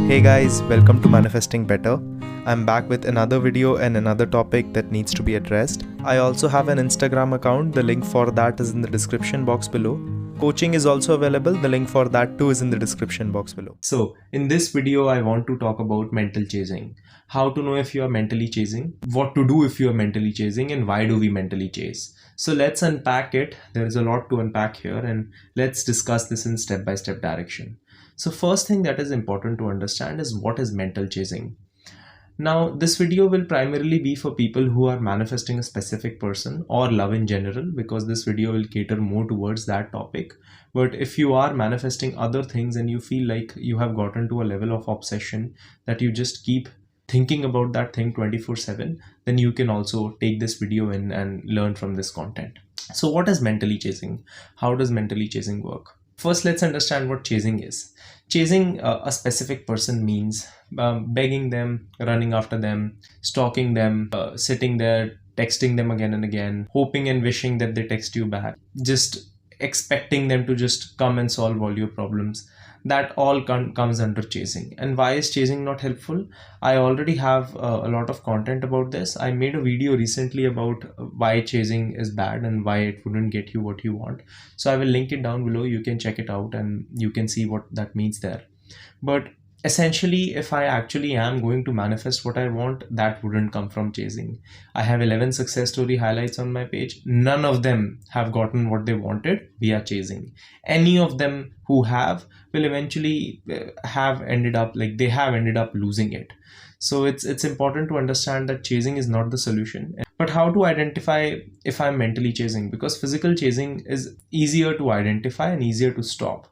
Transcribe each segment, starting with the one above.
Hey guys, welcome to Manifesting Better. I'm back with another video and another topic that needs to be addressed. I also have an Instagram account, the link for that is in the description box below. Coaching is also available, the link for that too is in the description box below. So, in this video, I want to talk about mental chasing. How to know if you are mentally chasing, what to do if you are mentally chasing, and why do we mentally chase. So let's unpack it. There is a lot to unpack here, and let's discuss this in step-by-step direction. So first thing that is important to understand is what is mental chasing. Now, this video will primarily be for people who are manifesting a specific person or love in general, because this video will cater more towards that topic. But if you are manifesting other things and you feel like you have gotten to a level of obsession that you just keep thinking about that thing 24/7, then you can also take this video in and learn from this content. So what is mentally chasing? How does mentally chasing work? First, let's understand what chasing is. Chasing a specific person means begging them, running after them, stalking them, sitting there, texting them again and again, hoping and wishing that they text you back, just expecting them to just come and solve all your problems. That all comes under chasing. And why is chasing not helpful? I already have a lot of content about this. I made a video recently about why chasing is bad and why it wouldn't get you what you want. So I will link it down below. You can check it out and you can see what that means there. But essentially, if I actually am going to manifest what I want, that wouldn't come from chasing. I have 11 success story highlights on my page. None of them have gotten what they wanted via chasing. Any of them who have will eventually have ended up losing it. So it's important to understand that chasing is not the solution. But how to identify if I'm mentally chasing? Because physical chasing is easier to identify and easier to stop.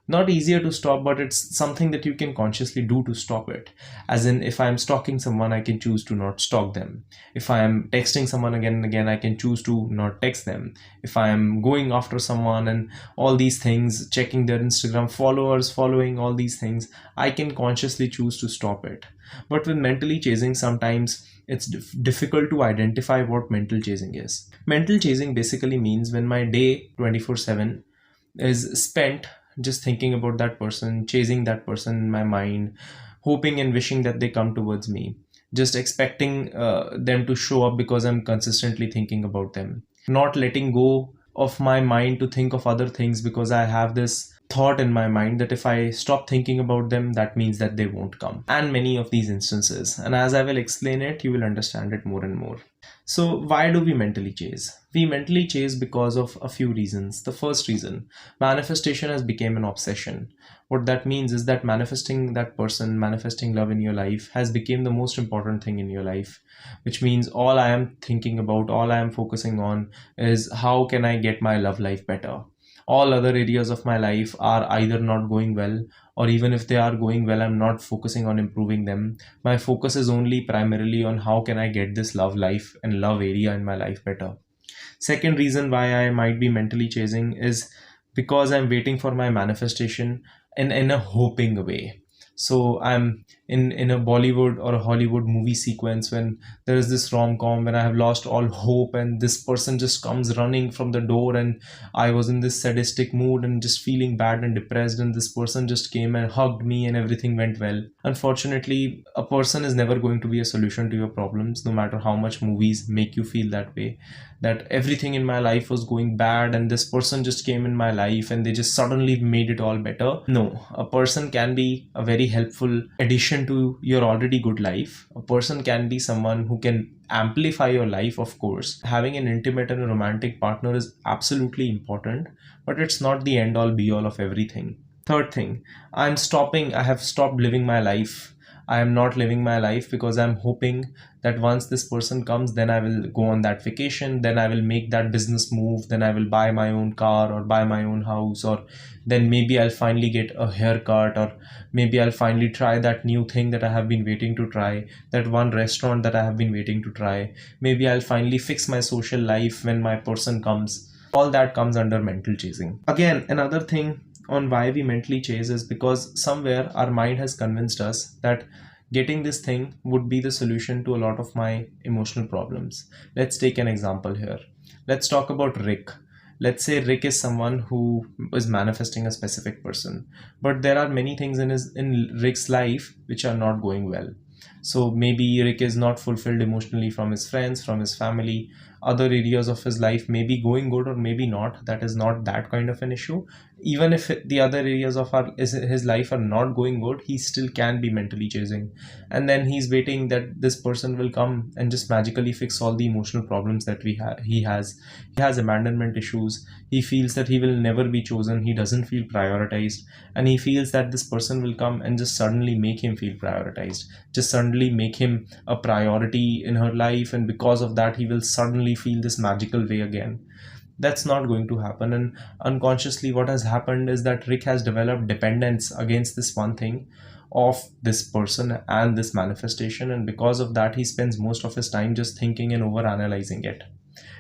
Not easier to stop, but it's something that you can consciously do to stop it. As in, if I'm stalking someone, I can choose to not stalk them. If I am texting someone again and again, I can choose to not text them. If I am going after someone and all these things, checking their Instagram followers, following all these things, I can consciously choose to stop it. But with mentally chasing, sometimes it's difficult to identify what mental chasing is. Mental chasing basically means when my day 24/7 is spent just thinking about that person, chasing that person in my mind, hoping and wishing that they come towards me, just expecting them to show up because I'm consistently thinking about them, not letting go of my mind to think of other things because I have this thought in my mind that if I stop thinking about them, that means that they won't come. And many of these instances. And as I will explain it, you will understand it more and more. So why do we mentally chase? We mentally chase because of a few reasons. The first reason, manifestation has become an obsession. What that means is that manifesting that person, manifesting love in your life has become the most important thing in your life, which means all I am thinking about, all I am focusing on is how can I get my love life better? All other areas of my life are either not going well, or even if they are going well, I'm not focusing on improving them. My focus is only primarily on how can I get this love life and love area in my life better. Second reason why I might be mentally chasing is because I'm waiting for my manifestation in a hoping way. So I'm in a Bollywood or a Hollywood movie sequence when there is this rom-com when I have lost all hope and this person just comes running from the door and I was in this sadistic mood and just feeling bad and depressed, and this person just came and hugged me and everything went well. Unfortunately, a person is never going to be a solution to your problems, no matter how much movies make you feel that way, that everything in my life was going bad and this person just came in my life and they just suddenly made it all better. No, a person can be a very helpful addition to your already good life. A person can be someone who can amplify your life, of course. Having an intimate and a romantic partner is absolutely important, but it's not the end all be all of everything. Third thing, I have stopped living my life. I am not living my life because I'm hoping that once this person comes, then I will go on that vacation, then I will make that business move, then I will buy my own car or buy my own house, or then maybe I'll finally get a haircut, or maybe I'll finally try that new thing that I have been waiting to try, that one restaurant that I have been waiting to try. Maybe I'll finally fix my social life when my person comes. All that comes under mental chasing. Again, another thing on why we mentally chase is because somewhere our mind has convinced us that getting this thing would be the solution to a lot of my emotional problems. Let's take an example here. Let's talk about Rick. Let's say Rick is someone who is manifesting a specific person, but there are many things in Rick's life which are not going well. So maybe Rick is not fulfilled emotionally from his friends, from his family. Other areas of his life may be going good or maybe not. That is not that kind of an issue. Even if the other areas of his life are not going good, he still can be mentally chasing. And then he's waiting that this person will come and just magically fix all the emotional problems that he has. He has abandonment issues. He feels that he will never be chosen. He doesn't feel prioritized. And he feels that this person will come and just suddenly make him feel prioritized, just suddenly make him a priority in her life. And because of that, he will suddenly feel this magical way again. That's not going to happen. And unconsciously, what has happened is that Rick has developed dependence against this one thing of this person and this manifestation. And because of that, he spends most of his time just thinking and over analyzing it.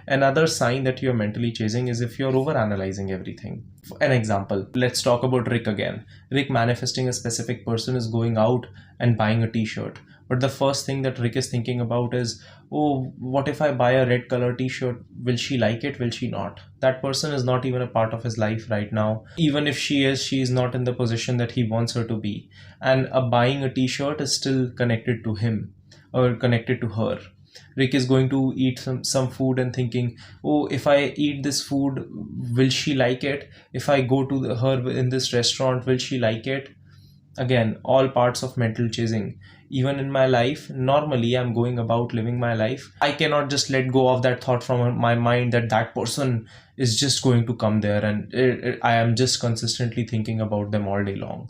Another sign that you're mentally chasing is if you're over analyzing everything. An example, let's talk about Rick again. Rick manifesting a specific person is going out and buying a t-shirt. But the first thing that Rick is thinking about is, oh, what if I buy a red color t-shirt? Will she like it? Will she not? That person is not even a part of his life right now. Even if she is not in the position that he wants her to be. And buying a t-shirt is still connected to him or connected to her. Rick is going to eat some food and thinking, oh, if I eat this food, will she like it? If I go to her in this restaurant, will she like it? Again, all parts of mental chasing. Even in my life, normally I'm going about living my life. I cannot just let go of that thought from my mind that that person is just going to come there, and I am just consistently thinking about them all day long.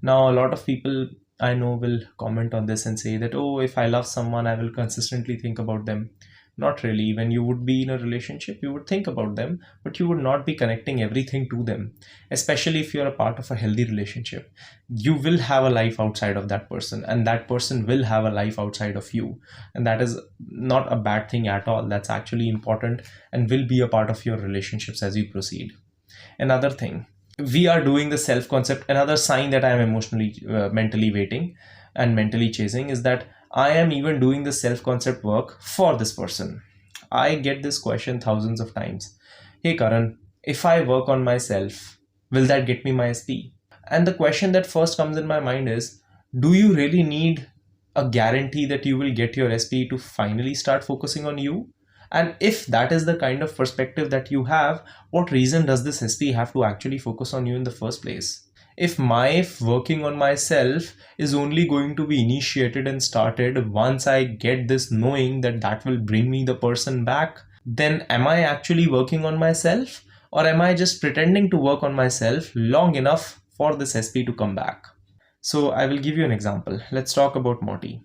Now, a lot of people I know will comment on this and say that, oh, if I love someone, I will consistently think about them. Not really. When you would be in a relationship, you would think about them, but you would not be connecting everything to them. Especially if you're a part of a healthy relationship, you will have a life outside of that person, and that person will have a life outside of you. And that is not a bad thing at all. That's actually important and will be a part of your relationships as you proceed. Another thing, we are doing the self concept. Another sign that I am emotionally mentally waiting and mentally chasing is that I am even doing the self concept work for this person. I get this question thousands of times. Hey Karan, if I work on myself, will that get me my SP? And the question that first comes in my mind is, do you really need a guarantee that you will get your SP to finally start focusing on you? And if that is the kind of perspective that you have, what reason does this SP have to actually focus on you in the first place? If my working on myself is only going to be initiated and started once I get this knowing that that will bring me the person back, then am I actually working on myself? Or am I just pretending to work on myself long enough for this SP to come back? So I will give you an example. Let's talk about Morty.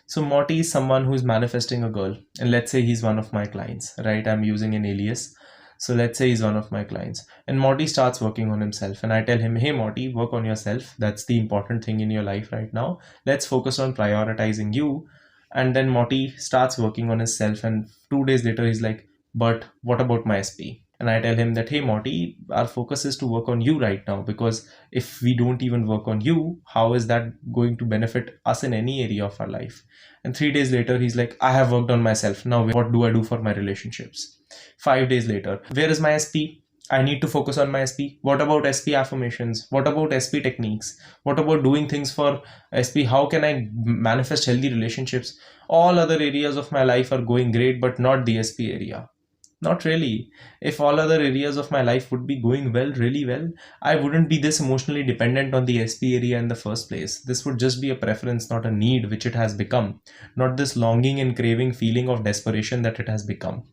So Morty is someone who is manifesting a girl, and let's say he's one of my clients, right? I'm using an alias. So let's say he's one of my clients, and Morty starts working on himself, and I tell him, hey Morty, work on yourself. That's the important thing in your life right now. Let's focus on prioritizing you. And then Morty starts working on himself, and 2 days later he's like, but what about my SP? And I tell him that, hey Morty, our focus is to work on you right now, because if we don't even work on you, how is that going to benefit us in any area of our life? And 3 days later, he's like, I have worked on myself. Now, what do I do for my relationships? 5 days later, where is my SP? I need to focus on my SP. What about SP affirmations? What about SP techniques? What about doing things for SP? How can I manifest healthy relationships? All other areas of my life are going great, but not the SP area. Not really. If all other areas of my life would be going well, really well, I wouldn't be this emotionally dependent on the SP area in the first place. This would just be a preference, not a need, which it has become. Not this longing and craving feeling of desperation that it has become.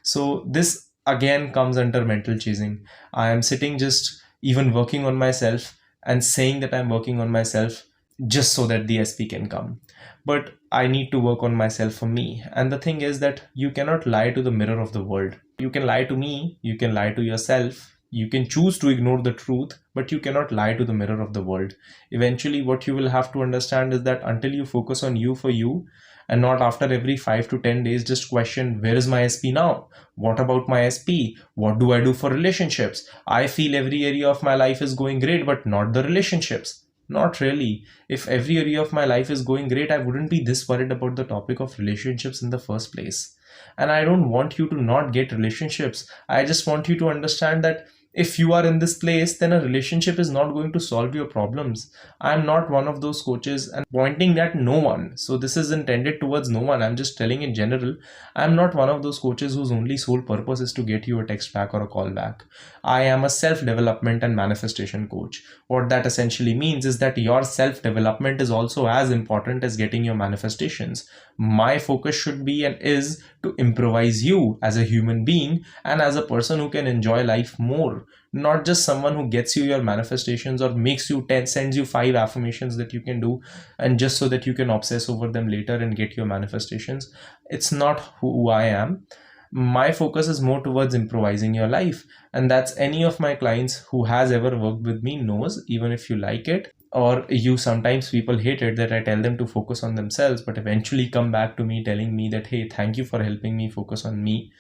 So this again comes under mental chasing. I am sitting just even working on myself and saying that I'm working on myself just so that the SP can come. But I need to work on myself for me. And the thing is that you cannot lie to the mirror of the world. You can lie to me, you can lie to yourself, you can choose to ignore the truth, but you cannot lie to the mirror of the world. Eventually, what you will have to understand is that until you focus on you for you, and not after every 5 to 10 days just question, where is my SP now? What about my SP? What do I do for relationships? I feel every area of my life is going great, but not the relationships. Not really. If every area of my life is going great, I wouldn't be this worried about the topic of relationships in the first place. And I don't want you to not get relationships. I just want you to understand that if you are in this place, then a relationship is not going to solve your problems. I'm not one of those coaches and pointing at no one. So this is intended towards no one. I'm just telling in general. I'm not one of those coaches whose only sole purpose is to get you a text back or a call back. I am a self-development and manifestation coach. What that essentially means is that your self-development is also as important as getting your manifestations. My focus should be and is to improvise you as a human being and as a person who can enjoy life more, not just someone who gets you your manifestations or makes you 10, sends you 5 affirmations that you can do, and just so that you can obsess over them later and get your manifestations. It's not who I am. My focus is more towards improvising your life, and that's any of my clients who has ever worked with me knows. Even if you like it or you sometimes people hate it that I tell them to focus on themselves, but eventually come back to me telling me that, hey, thank you for helping me focus on me,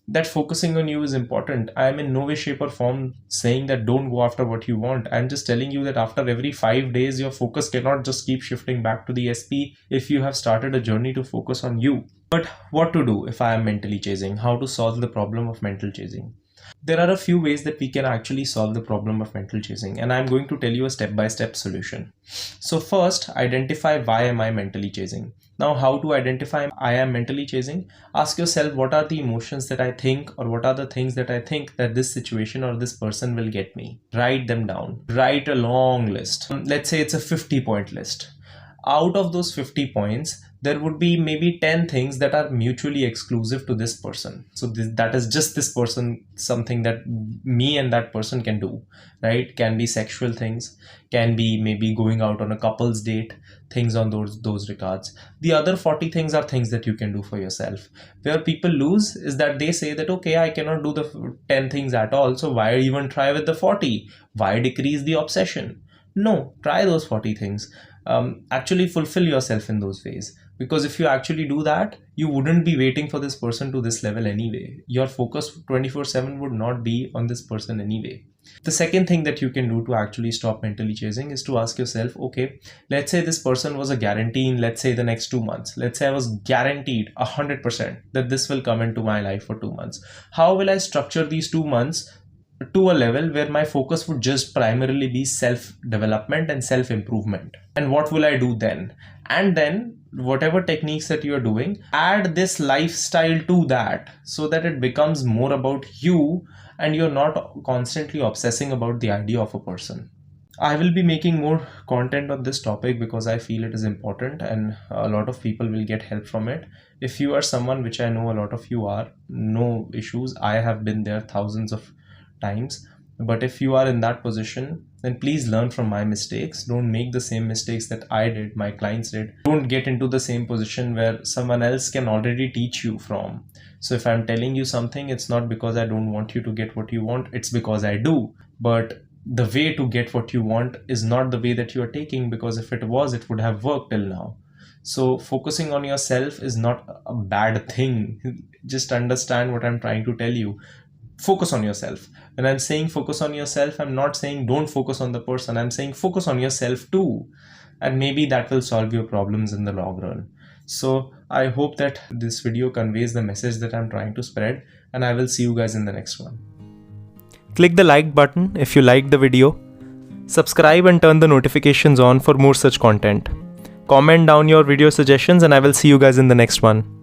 that focusing on you is important. I am in no way, shape, or form saying that don't go after what you want. I'm just telling you that after every 5 days, your focus cannot just keep shifting back to the SP if you have started a journey to focus on you. But what to do if I am mentally chasing? How to solve the problem of mental chasing? There are a few ways that we can actually solve the problem of mental chasing, and I'm going to tell you a step-by-step solution. So first, identify why am I mentally chasing. Now, how to identify I am mentally chasing? Ask yourself, what are the emotions that I think, or what are the things that I think that this situation or this person will get me? Write them down. Write a long list. Let's say it's a 50-point list. Out of those 50 points, there would be maybe 10 things that are mutually exclusive to this person. So that is just this person, something that me and that person can do, right? Can be sexual things, can be maybe going out on a couple's date, things on those regards. The other 40 things are things that you can do for yourself. Where people lose is that they say that, okay, I cannot do the 10 things at all, so why even try with the 40? Why decrease the obsession? No, try those 40 things. Actually fulfill yourself in those ways, because if you actually do that, you wouldn't be waiting for this person to this level anyway. Your focus 24/7 would not be on this person anyway. The second thing that you can do to actually stop mentally chasing is to ask yourself, okay, let's say this person was a guarantee in, let's say, the next 2 months. Let's say I was guaranteed 100% that this will come into my life for 2 months. How will I structure these 2 months to a level where my focus would just primarily be self-development and self-improvement? And what will I do then? And then whatever techniques that you are doing, add this lifestyle to that so that it becomes more about you and you're not constantly obsessing about the idea of a person. I will be making more content on this topic because I feel it is important and a lot of people will get help from it. If you are someone, which I know a lot of you are, no issues. I have been there thousands of times. But if you are in that position, then please learn from my mistakes. Don't make the same mistakes that I did, my clients did. Don't get into the same position where someone else can already teach you from. So if I'm telling you something, it's not because I don't want you to get what you want, it's because I do. But the way to get what you want is not the way that you are taking, because if it was, it would have worked till now. So focusing on yourself is not a bad thing. Just understand what I'm trying to tell you. Focus on yourself. When I'm saying focus on yourself, I'm not saying don't focus on the person. I'm saying focus on yourself too. And maybe that will solve your problems in the long run. So I hope that this video conveys the message that I'm trying to spread, and I will see you guys in the next one. Click the like button if you liked the video. Subscribe and turn the notifications on for more such content. Comment down your video suggestions and I will see you guys in the next one.